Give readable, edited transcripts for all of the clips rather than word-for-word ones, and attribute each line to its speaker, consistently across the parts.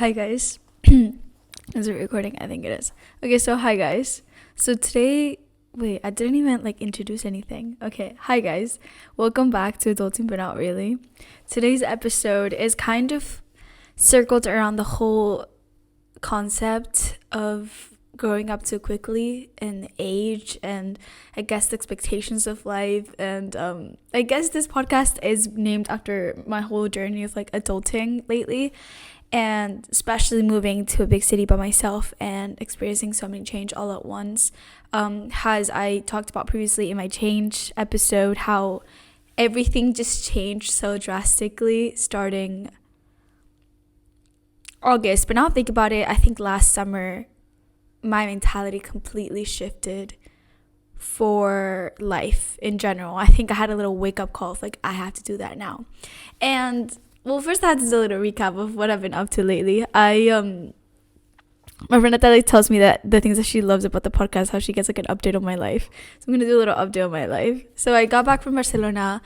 Speaker 1: Hi guys. Is it recording? I think it is. Okay, so hi guys. So today, wait, I didn't even introduce anything. Okay, hi guys. Welcome back to Adulting But Not Really. Today's episode is kind of circled around the whole concept of growing up too quickly in age and I guess the expectations of life. And I guess this podcast is named after my whole journey of adulting lately, and especially moving to a big city by myself and experiencing so many change all at once. As I talked about previously in my change episode, how everything just changed so drastically starting August. But now think about it, I think last summer my mentality completely shifted for life in general. I think I had a little wake-up call of I have to do that now. And well, first I had to do a little recap of what I've been up to lately. My friend Natalie tells me that the things that she loves about the podcast, how she gets an update on my life. So I'm gonna do a little update on my life. So I got back from Barcelona.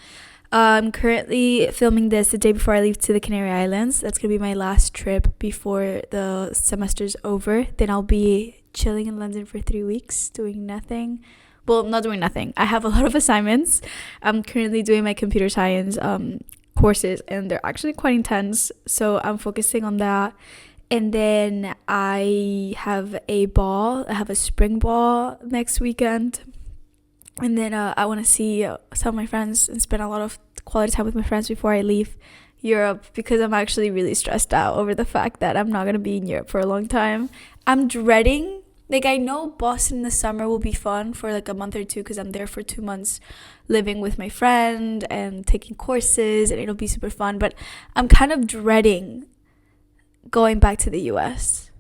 Speaker 1: I'm currently filming this the day before I leave to the Canary Islands. That's gonna be my last trip before the semester's over. Then I'll be chilling in London for 3 weeks, doing nothing. Well, not doing nothing. I have a lot of assignments. I'm currently doing my computer science courses, and they're actually quite intense, so I'm focusing on that. And then I have a spring ball next weekend, and then I want to see some of my friends and spend a lot of quality time with my friends before I leave Europe, because I'm actually really stressed out over the fact that I'm not going to be in Europe for a long time. I'm dreading, I know Boston in the summer will be fun for a month or two, because I'm there for 2 months living with my friend and taking courses, and it'll be super fun. But I'm kind of dreading going back to the US.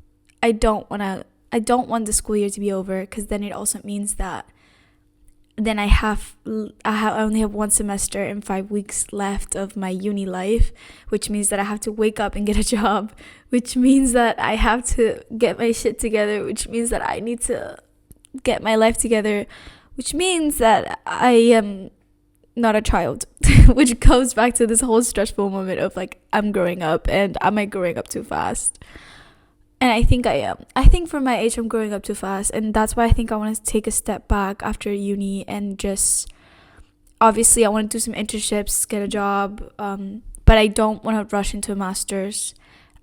Speaker 1: I don't want the school year to be over, because then it also means that then I only have 1 semester and 5 weeks left of my uni life, which means that I have to wake up and get a job, which means that I have to get my shit together, which means that I need to get my life together, which means that I am not a child, which goes back to this whole stressful moment of I'm growing up, and am I growing up too fast? And I think I am. I think for my age, I'm growing up too fast. And that's why I think I want to take a step back after uni and just, obviously, I want to do some internships, get a job. But I don't want to rush into a master's.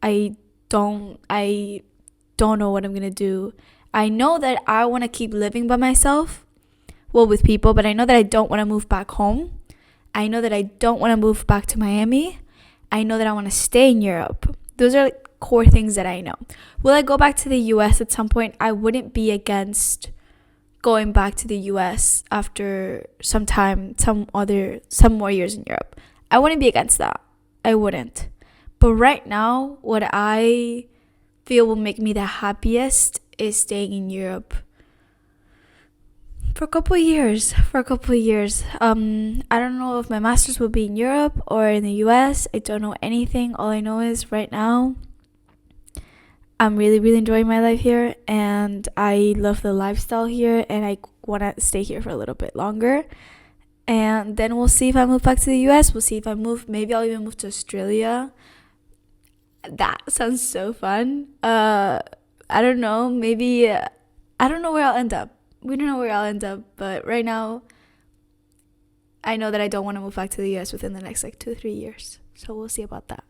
Speaker 1: I don't know what I'm going to do. I know that I want to keep living by myself, well, with people, but I know that I don't want to move back home. I know that I don't want to move back to Miami. I know that I want to stay in Europe. Those are core things that I know. Will I go back to the US at some point? I wouldn't be against going back to the US after some more years in Europe. I wouldn't be against that. I wouldn't. But right now, what I feel will make me the happiest is staying in Europe for a couple of years. I don't know if my master's will be in Europe or in the US. I don't know anything. All I know is right now I'm really, really enjoying my life here, and I love the lifestyle here, and I want to stay here for a little bit longer. And then we'll see if I move back to the US. We'll see if I move. Maybe I'll even move to Australia. That sounds so fun. I don't know. Maybe I don't know where I'll end up. We don't know where I'll end up, but right now I know that I don't want to move back to the US within the next 2 or 3 years. So we'll see about that.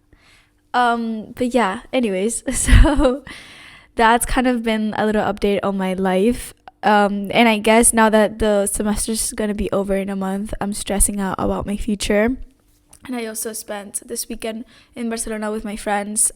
Speaker 1: But yeah, anyways, so that's kind of been a little update on my life. And I guess now that the semester's gonna be over in a month, I'm stressing out about my future. And I also spent this weekend in Barcelona with my friends,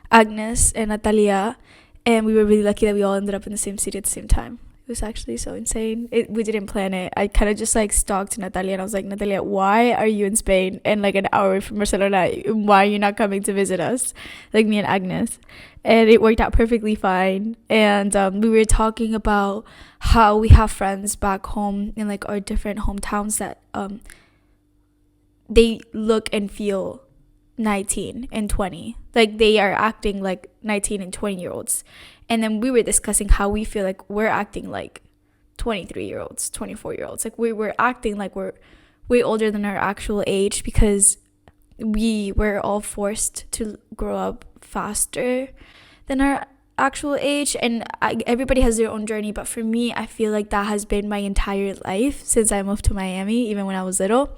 Speaker 1: Agnes and Natalia, and we were really lucky that we all ended up in the same city at the same time. It was actually so insane. We didn't plan it. I kind of just stalked Natalia, and I was like, Natalia, why are you in Spain and an hour away from Barcelona? Why are you not coming to visit us, me and Agnes? And it worked out perfectly fine. And we were talking about how we have friends back home in our different hometowns that they look and feel 19 and 20. They are acting like 19 and 20-year-olds. And then we were discussing how we feel we're acting like 23-year-olds, 24-year-olds. We were acting like we're way older than our actual age, because we were all forced to grow up faster than our actual age, and everybody has their own journey, but for me, I feel like that has been my entire life since I moved to Miami, even when I was little.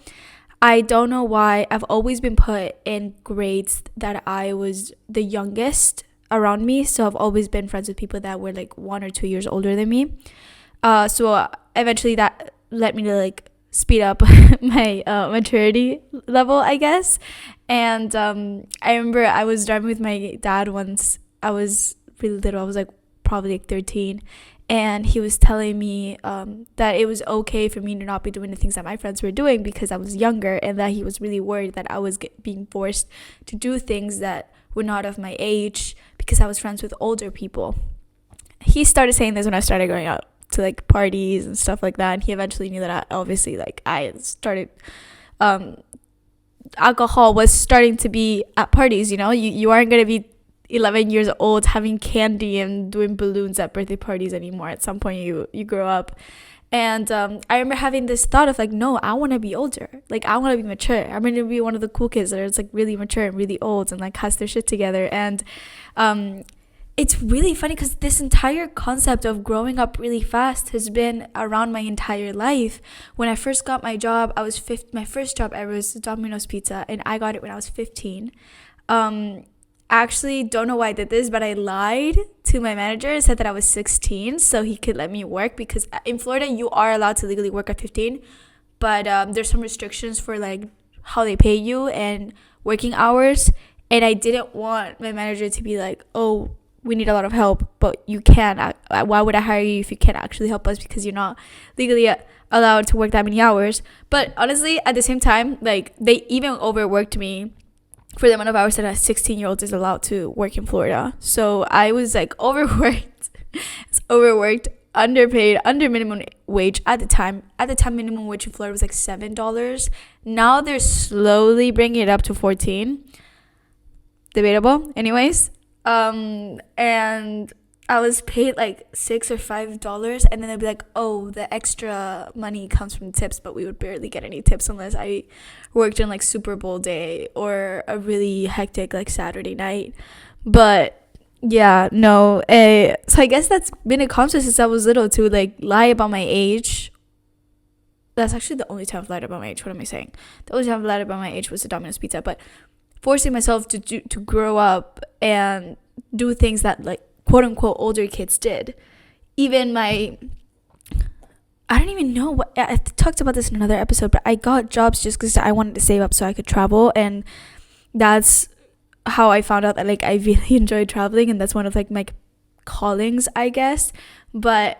Speaker 1: I don't know why I've always been put in grades that I was the youngest around me, so I've always been friends with people that were like 1 or 2 years older than me. So eventually that led me to like speed up my maturity level, I guess. And I remember I was driving with my dad once. I was really little. I was like probably like 13, and he was telling me that it was okay for me to not be doing the things that my friends were doing because I was younger, and that he was really worried that I was being forced to do things that were not of my age because I was friends with older people. He started saying this when I started going out to like parties and stuff like that, and he eventually knew that I started alcohol was starting to be at parties. You aren't going to be 11 years old having candy and doing balloons at birthday parties anymore. At some point you grow up. And I remember having this thought of like, no, I want to be older. Like, I want to be mature. I'm going to be one of the cool kids that is like really mature and really old and like has their shit together. And it's really funny because this entire concept of growing up really fast has been around my entire life. When I first got my job, my first job ever was Domino's Pizza, and I got it when I was 15. I actually don't know why I did this, but I lied to my manager and said that I was 16 so he could let me work, because in Florida you are allowed to legally work at 15, but there's some restrictions for like how they pay you and working hours. And I didn't want my manager to be like, oh, we need a lot of help, but you can't. Why would I hire you if you can't actually help us, because you're not legally allowed to work that many hours? But honestly, at the same time, like, they even overworked me for the amount of hours that a 16-year-old is allowed to work in Florida. So I was like overworked, underpaid, under minimum wage at the time. At the time, minimum wage in Florida was like $7. Now they're slowly bringing it up to $14. Debatable. Anyways, and I was paid like $6 or $5, and then they'd be like, oh, the extra money comes from tips, but we would barely get any tips unless I worked on like Super Bowl day or a really hectic like Saturday night. But yeah, no. So I guess that's been a concept since I was little, to like lie about my age. That's actually the only time I've lied about my age. What am I saying? The only time I've lied about my age was the Domino's Pizza. But forcing myself to grow up and do things that like quote unquote older kids did. Even I don't even know what, I talked about this in another episode, but I got jobs just because I wanted to save up so I could travel, and that's how I found out that like I really enjoy traveling, and that's one of like my callings, I guess. But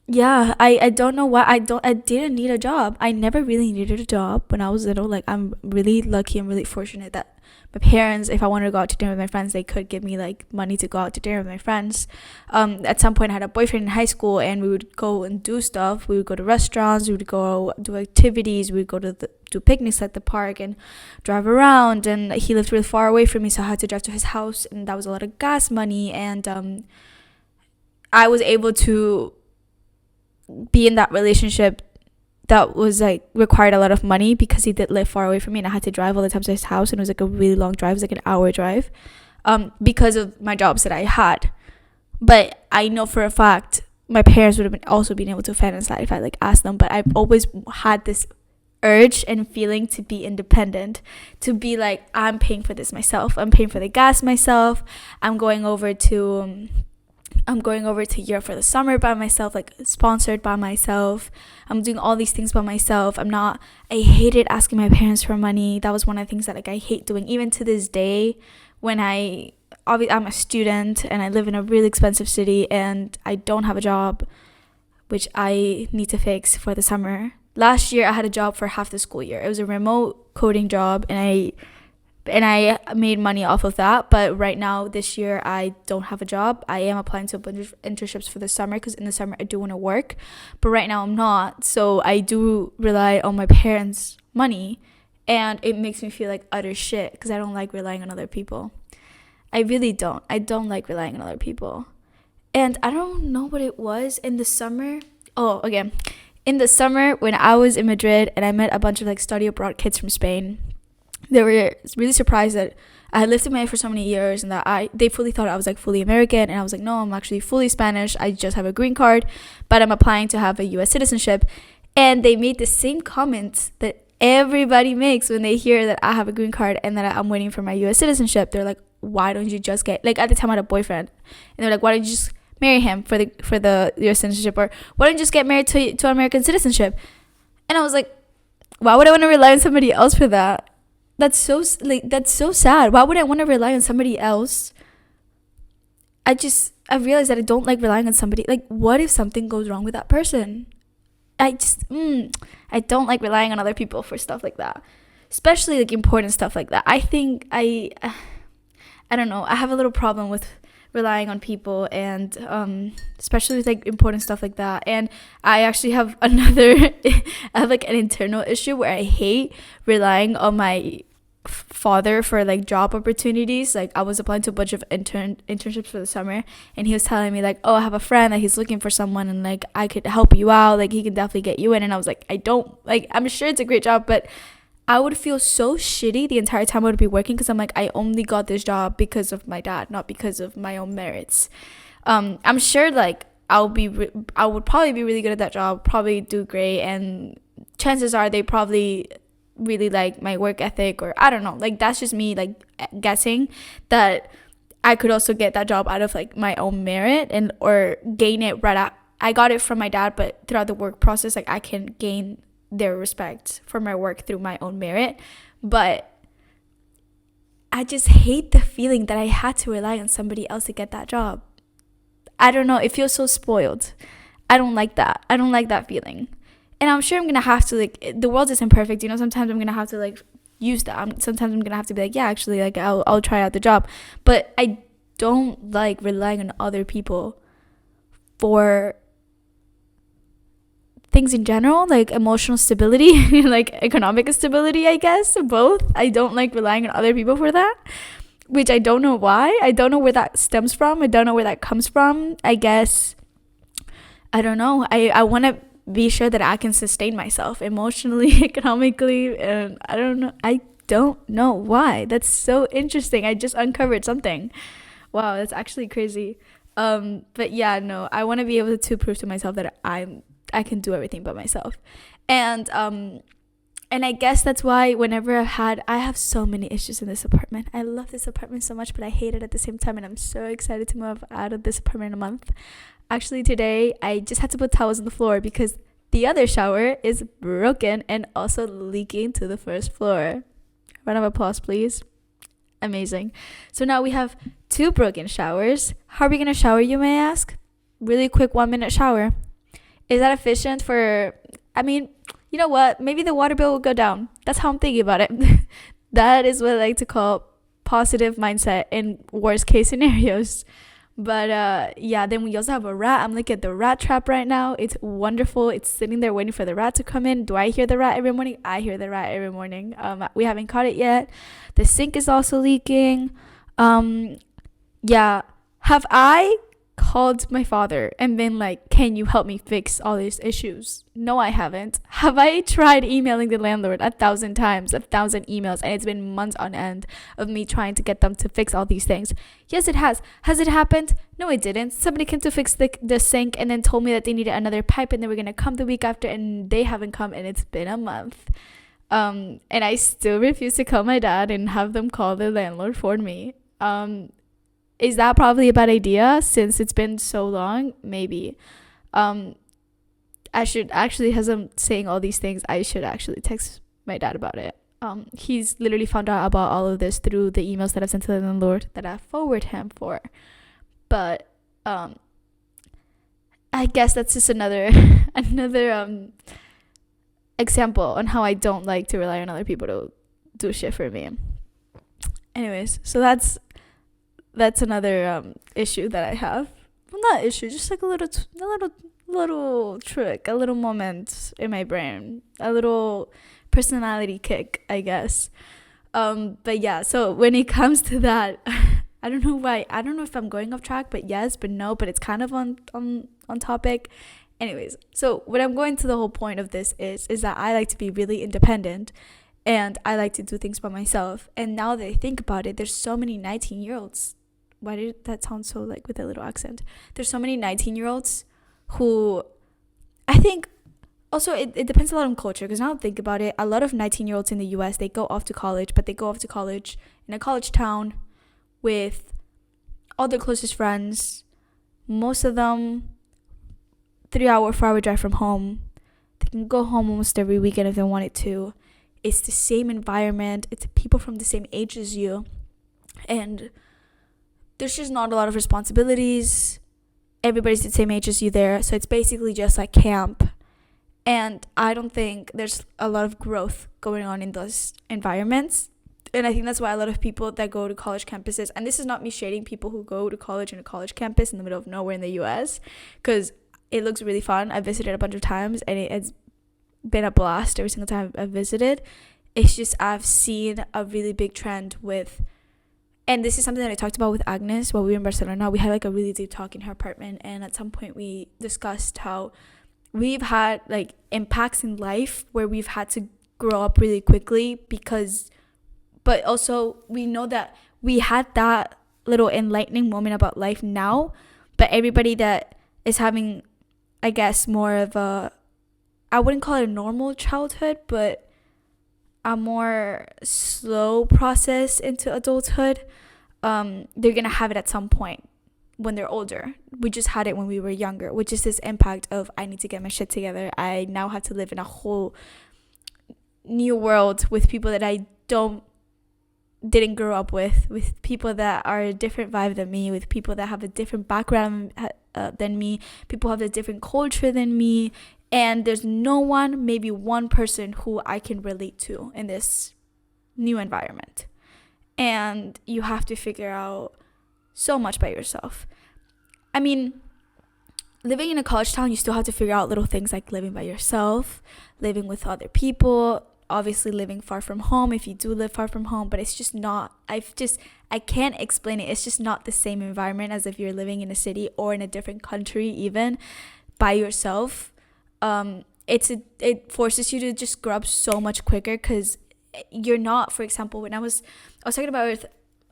Speaker 1: yeah, I don't know why I didn't need a job. I never really needed a job when I was little. Like, I'm really lucky and really fortunate that my parents, if I wanted to go out to dinner with my friends, they could give me like money to go out to dinner with my friends. At some point I had a boyfriend in high school, and we would go and do stuff. We would go to restaurants, we would go do activities, we would go to do picnics at the park and drive around. And he lived really far away from me, so I had to drive to his house, and that was a lot of gas money. And I was able to be in that relationship that was like required a lot of money, because he did live far away from me, and I had to drive all the time to his house, and it was like a really long drive. It was like an hour drive, because of my jobs that I had. But I know for a fact my parents would have also been able to finance that if I like asked them. But I've always had this urge and feeling to be independent, to be like, I'm paying for this myself, I'm paying for the gas myself, I'm going over to Europe for the summer by myself, like sponsored by myself. I'm doing all these things by myself. I hated asking my parents for money. That was one of the things that like I hate doing, even to this day, when I'm a student and I live in a really expensive city and I don't have a job, which I need to fix for the summer. Last year I had a job for half the school year. It was a remote coding job, and I made money off of that. But right now, this year, I don't have a job. I am applying to a bunch of internships for the summer, because in the summer I do want to work, but right now I'm not. So I do rely on my parents' money, and it makes me feel like utter shit, because I don't like relying on other people. I really don't. I don't like relying on other people. And I don't know what it was in the summer. Oh, again, in the summer when I was in Madrid and I met a bunch of like study abroad kids from Spain, they were really surprised that I had lived in Miami for so many years and that they fully thought I was like fully American, and I was like, no, I'm actually fully Spanish. I just have a green card, but I'm applying to have a US citizenship. And they made the same comments that everybody makes when they hear that I have a green card and that I'm waiting for my US citizenship. They're like, why don't you just get, like, at the time I had a boyfriend, and they're like, why don't you just marry him for the US citizenship, or why don't you just get married to American citizenship? And I was like, why would I want to rely on somebody else for that? That's so sad. Why would I want to rely on somebody else? I realized that I don't like relying on somebody. Like, what if something goes wrong with that person? I don't like relying on other people for stuff like that, especially like important stuff like that. I think I don't know, I have a little problem with relying on people, and especially with like important stuff like that. And I actually have I have like an internal issue where I hate relying on my father for like job opportunities. Like, I was applying to a bunch of internships for the summer, and he was telling me like, oh, I have a friend that he's looking for someone, and like I could help you out, like he can definitely get you in. And I was like, I'm sure it's a great job, but I would feel so shitty the entire time I would be working, because I'm like, I only got this job because of my dad, not because of my own merits. I'm sure like I would probably be really good at that job, probably do great, and chances are they probably really like my work ethic, or I don't know, like that's just me like guessing that I could also get that job out of like my own merit, and or gain it right out. I got it from my dad, but throughout the work process, like I can gain their respect for my work through my own merit. But I just hate the feeling that I had to rely on somebody else to get that job. I don't know, it feels so spoiled. I don't like that. I don't like that feeling. And I'm sure I'm gonna have to, like, the world isn't perfect, you know. Sometimes I'm gonna have to like use that. Sometimes I'm gonna have to be like, yeah, actually, like I'll try out the job. But I don't like relying on other people for things in general, like emotional stability, like economic stability, I guess, both. I don't like relying on other people for that, which I don't know why. I don't know where that stems from. I don't know where that comes from. I guess, I don't know. I want to be sure that I can sustain myself emotionally, economically, and I don't know why. That's so interesting. I just uncovered something. Wow, that's actually crazy. But yeah, no, I want to be able to prove to myself that I can do everything by myself. And I guess that's why whenever I have so many issues in this apartment. I love this apartment so much, but I hate it at the same time, and I'm so excited to move out of this apartment in a month. Actually, today I just had to put towels on the floor because the other shower is broken and also leaking to the first floor. Round of applause, please. Amazing. So now we have 2 broken showers. How are we gonna shower, you may ask? Really quick 1-minute shower. Is that efficient for, I mean, you know what? Maybe the water bill will go down. That's how I'm thinking about it. That is what I like to call positive mindset in worst case scenarios. But yeah, then we also have a rat. I'm looking at the rat trap right now. It's wonderful. It's sitting there waiting for the rat to come in. Do I hear the rat every morning? I hear the rat every morning. We haven't caught it yet. The sink is also leaking. Yeah. Have I called my father and been like, can you help me fix all these issues? No, I haven't. Have I tried emailing the landlord 1,000 times, 1,000 emails, and it's been months on end of me trying to get them to fix all these things? Yes, it has. Has it happened? No, it didn't. Somebody came to fix the sink and then told me that they needed another pipe and they were going to come the week after, and they haven't come, and it's been a month. And I still refuse to call my dad and have them call the landlord for me. Is that probably a bad idea since it's been so long? Maybe. I should actually, as I'm saying all these things, I should actually text my dad about it. He's literally found out about all of this through the emails that I've sent to the landlord that I forward him for. But I guess that's just another example on how I don't like to rely on other people to do shit for me. Anyways, so that's another issue that I have. Well, not issue, just like a little trick, a little moment in my brain, a little personality kick, I guess. But yeah, so when it comes to that, I don't know why. I don't know if I'm going off track, but yes, but no, but it's kind of on topic. Anyways, so what I'm going to the whole point of this is that I like to be really independent, and I like to do things by myself. And now that I think about it, there's so many 19-year-olds. Why did that sound so like with a little accent? There's so many 19-year-olds who, I think, also it depends a lot on culture, because now I think about it, a lot of 19-year-olds in the US, they go off to college, but they go off to college in a college town with all their closest friends. Most of them 3-hour, 4-hour drive from home. They can go home almost every weekend if they wanted to. It's the same environment. It's people from the same age as you. And there's just not a lot of responsibilities. Everybody's the same age as you there. So it's basically just like camp. And I don't think there's a lot of growth going on in those environments. And I think that's why a lot of people that go to college campuses, and this is not me shading people who go to college in a college campus in the middle of nowhere in the US, because it looks really fun. I visited a bunch of times, and it's been a blast every single time I've visited. It's just I've seen a really big trend with, and this is something that I talked about with Agnes while we were in Barcelona. We had like a really deep talk in her apartment, and at some point we discussed how we've had like impacts in life where we've had to grow up really quickly, but also we know that we had that little enlightening moment about life now, but everybody that is having, I guess, more of a, I wouldn't call it a normal childhood, but a more slow process into adulthood, they're going to have it at some point when they're older. We just had it when we were younger, which is this impact of, I need to get my shit together. I now have to live in a whole new world with people that I didn't grow up with people that are a different vibe than me, with people that have a different background than me, people have a different culture than me, and there's no one, maybe one person who I can relate to in this new environment. And you have to figure out so much by yourself. I mean, living in a college town, you still have to figure out little things like living by yourself, living with other people, obviously living far from home if you do live far from home, but it's just not, I can't explain it. It's just not the same environment as if you're living in a city or in a different country, even by yourself. It forces you to just grow up so much quicker, because you're not, for example, when I was talking about it with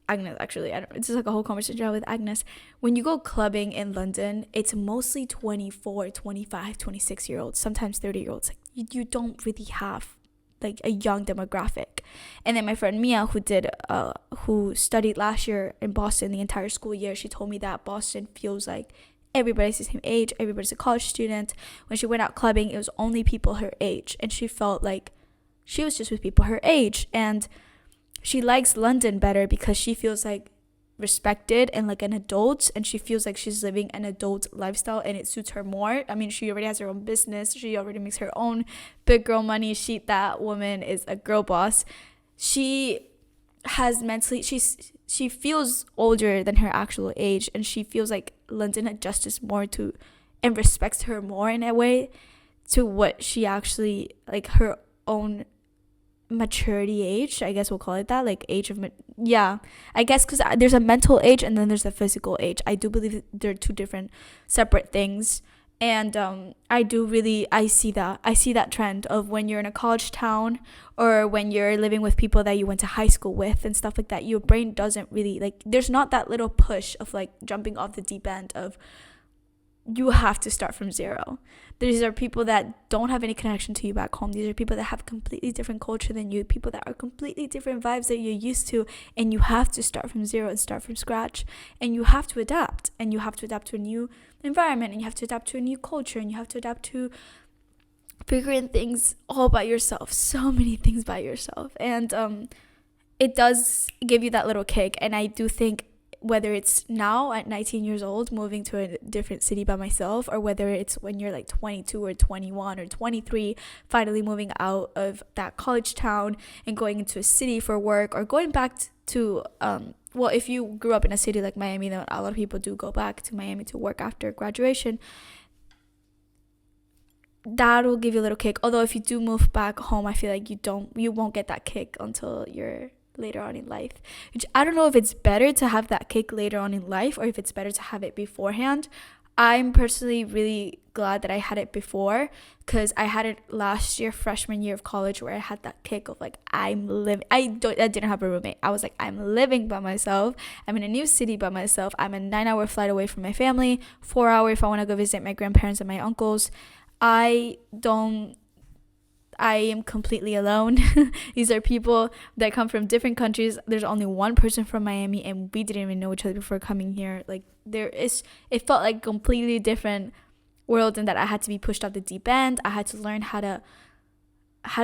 Speaker 1: Agnes, actually, it's just like a whole conversation with Agnes. When you go clubbing in London, it's mostly 24, 25, 26-year-olds, sometimes 30-year-olds. Like, you don't really have like a young demographic. And then my friend Mia, who studied last year in Boston the entire school year, she told me that Boston feels like everybody's the same age, everybody's a college student. When she went out clubbing, it was only people her age, and she felt like she was just with people her age. And she likes London better because she feels like respected and like an adult, and she feels like she's living an adult lifestyle, and it suits her more. I mean, she already has her own business, she already makes her own big girl money. That woman is a girl boss. She has mentally, she feels older than her actual age, and she feels like London adjusts more to and respects her more in a way to what she actually, like, her own maturity age, I guess we'll call it that, like age of I guess, because there's a mental age and then there's a physical age. I do believe they're two different separate things. And I see that trend of when you're in a college town, or when you're living with people that you went to high school with and stuff like that, your brain doesn't really, like, there's not that little push of like jumping off the deep end of you have to start from zero. These are people that don't have any connection to you back home. These are people that have completely different culture than you, people that are completely different vibes that you're used to, and you have to start from zero and start from scratch, and you have to adapt, and you have to adapt to a new environment, and you have to adapt to a new culture, and you have to adapt to figuring things all by yourself, so many things by yourself. And it does give you that little kick. And I do think, whether it's now at 19 years old moving to a different city by myself, or whether it's when you're like 22 or 21 or 23 finally moving out of that college town and going into a city for work, or going back to well, if you grew up in a city like Miami, then a lot of people do go back to Miami to work after graduation. That will give you a little kick. Although if you do move back home, I feel like you won't get that kick until you're later on in life, which I don't know if it's better to have that kick later on in life or if it's better to have it beforehand. I'm personally really glad that I had it before, because I had it last year, freshman year of college, where I had that kick of like, I'm living. I didn't have a roommate. I was like, I'm living by myself. I'm in a new city by myself. I'm a 9-hour flight away from my family, 4 hour if I want to go visit my grandparents and my uncles. I am completely alone. These are people that come from different countries. There's only one person from Miami, and we didn't even know each other before coming here. Like, it felt like a completely different world, and that I had to be pushed off the deep end. I had to learn how to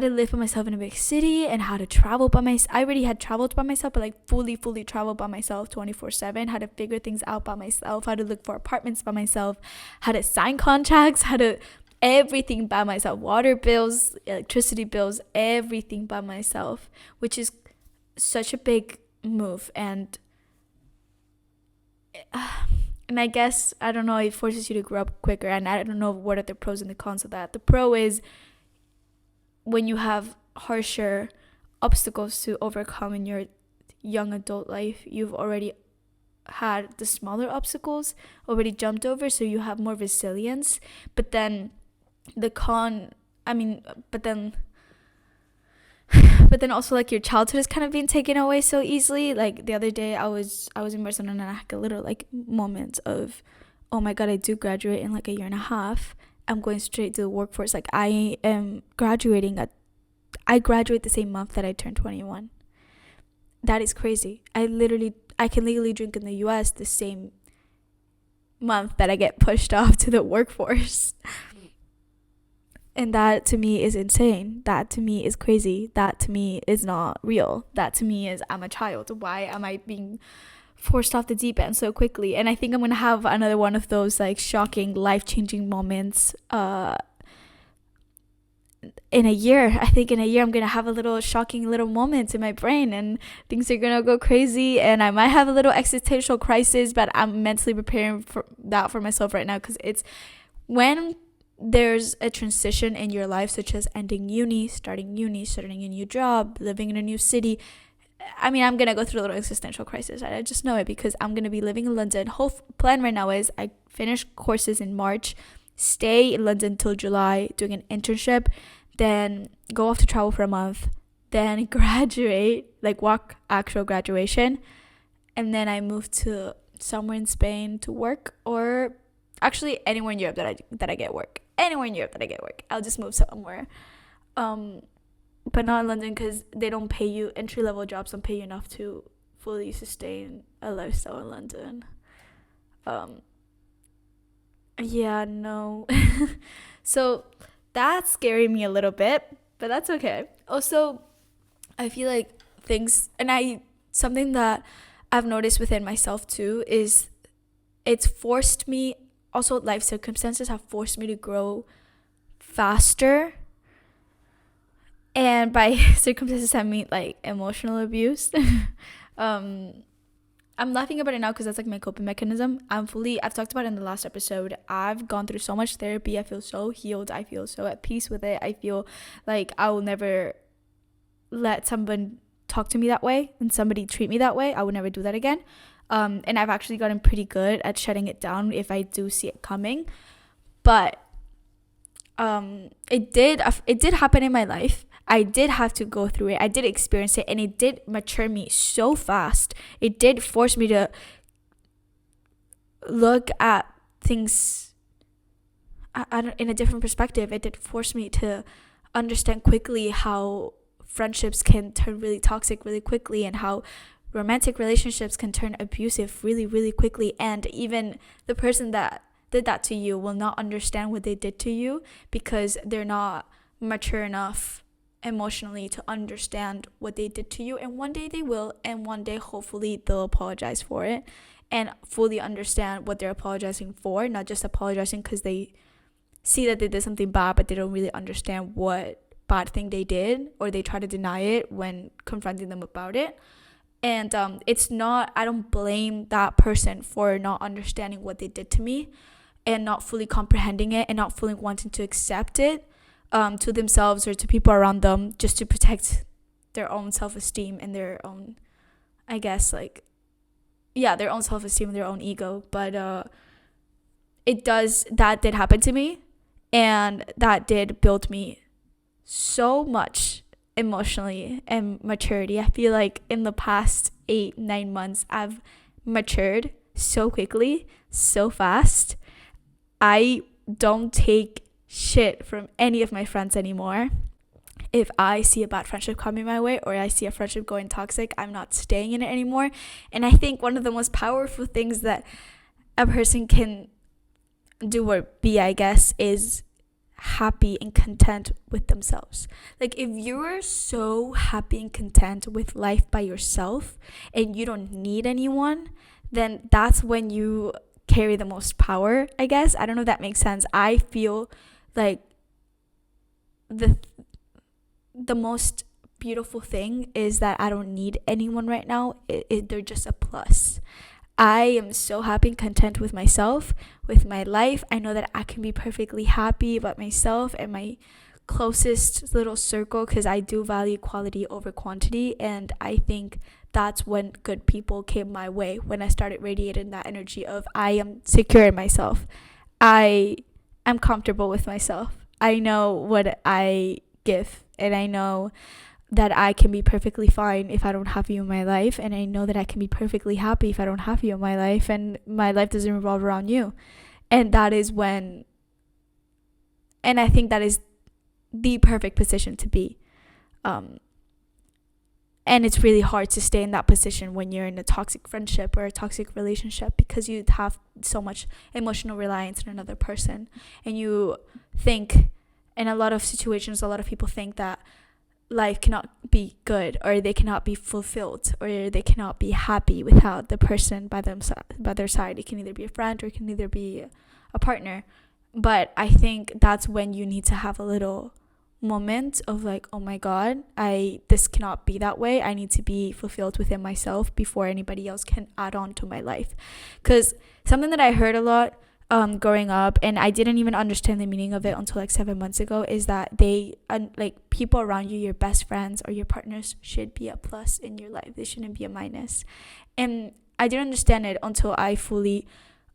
Speaker 1: live by myself in a big city, and how to travel by myself. I already had traveled by myself, but like fully traveled by myself 24/7, how to figure things out by myself, how to look for apartments by myself, how to sign contracts, how to everything by myself, water bills, electricity bills, everything by myself, which is such a big move. And I guess, I don't know, it forces you to grow up quicker, and I don't know what are the pros and the cons of that. The pro is when you have harsher obstacles to overcome in your young adult life, you've already had the smaller obstacles already jumped over, so you have more resilience. But then the con, but then also, like, your childhood is kind of being taken away so easily. Like, the other day I was in Barcelona, and I had a little like moment of, oh my god, I do graduate in like a year and a half. I'm going straight to the workforce. Like, I graduate the same month that I turned 21. That is crazy. I can legally drink in the US the same month that I get pushed off to the workforce. And that to me is insane. That to me is crazy. That to me is not real. That to me is, I'm a child. Why am I being forced off the deep end so quickly? And I think I'm going to have another one of those like shocking, life-changing moments in a year. I think in a year I'm going to have a little shocking little moments in my brain, and things are going to go crazy, and I might have a little existential crisis, but I'm mentally preparing for that for myself right now, because it's when there's a transition in your life, such as ending uni, starting a new job, living in a new city. I'm gonna go through a little existential crisis. I just know it, because I'm gonna be living in London. Whole plan right now is I finish courses in March, stay in London till July doing an internship, then go off to travel for a month, then graduate, like walk actual graduation, and then I move to somewhere in Spain to work, or actually anywhere in Europe that I get work. I'll just move somewhere, but not in London, because they don't pay you, entry-level jobs don't pay you enough to fully sustain a lifestyle in London. So that's scaring me a little bit, but that's okay. Also, I feel like something that I've noticed within myself too is it's forced me, also life circumstances have forced me to grow faster. And by circumstances I mean like emotional abuse. I'm laughing about it now because that's like my coping mechanism. I've talked about it in the last episode. I've gone through so much therapy. I feel so healed. I feel so at peace with it. I feel like I will never let someone talk to me that way and somebody treat me that way. I would never do that again. And I've actually gotten pretty good at shutting it down if I do see it coming. But it did happen in my life. I did have to go through it. I did experience it, and it did mature me so fast. It did force me to look at things in a different perspective. It did force me to understand quickly how friendships can turn really toxic really quickly, and how romantic relationships can turn abusive really, really quickly. And even the person that did that to you will not understand what they did to you, because they're not mature enough emotionally to understand what they did to you. And one day they will, and one day hopefully they'll apologize for it and fully understand what they're apologizing for, not just apologizing because they see that they did something bad, but they don't really understand what bad thing they did, or they try to deny it when confronting them about it. And I don't blame that person for not understanding what they did to me, and not fully comprehending it, and not fully wanting to accept it to themselves or to people around them, just to protect their own self-esteem and their own, their own self-esteem and their own ego. But that did happen to me, and that did build me so much emotionally and maturity. I feel like in the past 8-9 months I've matured so quickly, so fast. I don't take shit from any of my friends anymore. If I see a bad friendship coming my way, or I see a friendship going toxic, I'm not staying in it anymore. And I think one of the most powerful things that a person can do or be, I guess, is happy and content with themselves. Like, if you're so happy and content with life by yourself and you don't need anyone, then that's when you carry the most power, I guess. I don't know if that makes sense. I feel like the most beautiful thing is that I don't need anyone right now. They're just a plus. I am so happy and content with myself, with my life. I know that I can be perfectly happy about myself and my closest little circle, because I do value quality over quantity. And I think that's when good people came my way, when I started radiating that energy of I am secure in myself. I am comfortable with myself. I know what I give, and I know that I can be perfectly fine if I don't have you in my life, and I know that I can be perfectly happy if I don't have you in my life, and my life doesn't revolve around you. And that is when, and I think that is the perfect position to be. And it's really hard to stay in that position when you're in a toxic friendship or a toxic relationship, because you have so much emotional reliance on another person. And you think, in a lot of situations, a lot of people think that life cannot be good, or they cannot be fulfilled, or they cannot be happy without the person by their side. It can either be a friend, or it can either be a partner. But I think that's when you need to have a little moment of like, oh my god, this cannot be that way. I need to be fulfilled within myself before anybody else can add on to my life. Because something that I heard a lot growing up, and I didn't even understand the meaning of it until like 7 months ago, is that like people around you, your best friends or your partners, should be a plus in your life. They shouldn't be a minus. And I didn't understand it until I fully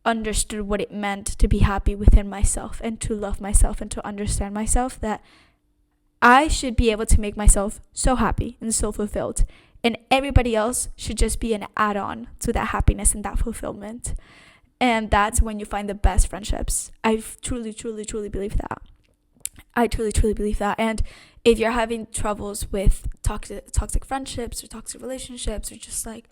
Speaker 1: understood what it meant to be happy within myself, and to love myself, and to understand myself, that I should be able to make myself so happy and so fulfilled, and everybody else should just be an add-on to that happiness and that fulfillment. And that's when you find the best friendships. I truly believe that. I truly believe that. And if you're having troubles with toxic friendships or toxic relationships, or just like,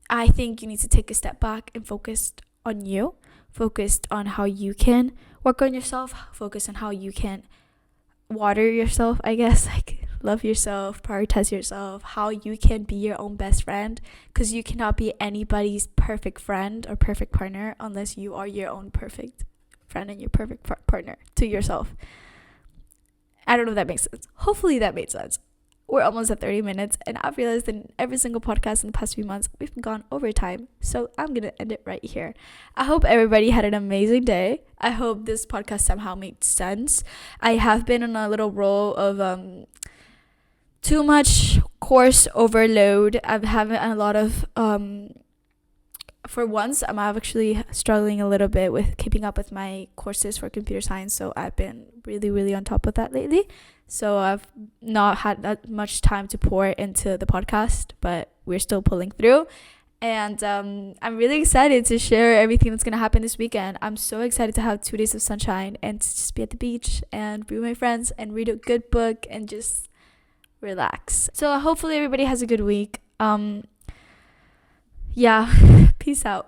Speaker 1: I think you need to take a step back and focus on you, focused on how you can work on yourself, focus on how you can water yourself, I guess, like love yourself, prioritize yourself, how you can be your own best friend, because you cannot be anybody's perfect friend or perfect partner unless you are your own perfect friend and your perfect partner to yourself. I don't know if that makes sense. Hopefully that made sense. We're almost at 30 minutes, and I've realized in every single podcast in the past few months, we've gone over time. So I'm going to end it right here. I hope everybody had an amazing day. I hope this podcast somehow made sense. I have been on a little roll of too much course overload. I'm having a lot of for once, I'm actually struggling a little bit with keeping up with my courses for computer science. So I've been really on top of that lately. So I've not had that much time to pour into the podcast, but we're still pulling through. And I'm really excited to share everything that's going to happen this weekend. I'm so excited to have 2 days of sunshine and to just be at the beach and be with my friends and read a good book and just relax. So hopefully everybody has a good week. Yeah, peace out.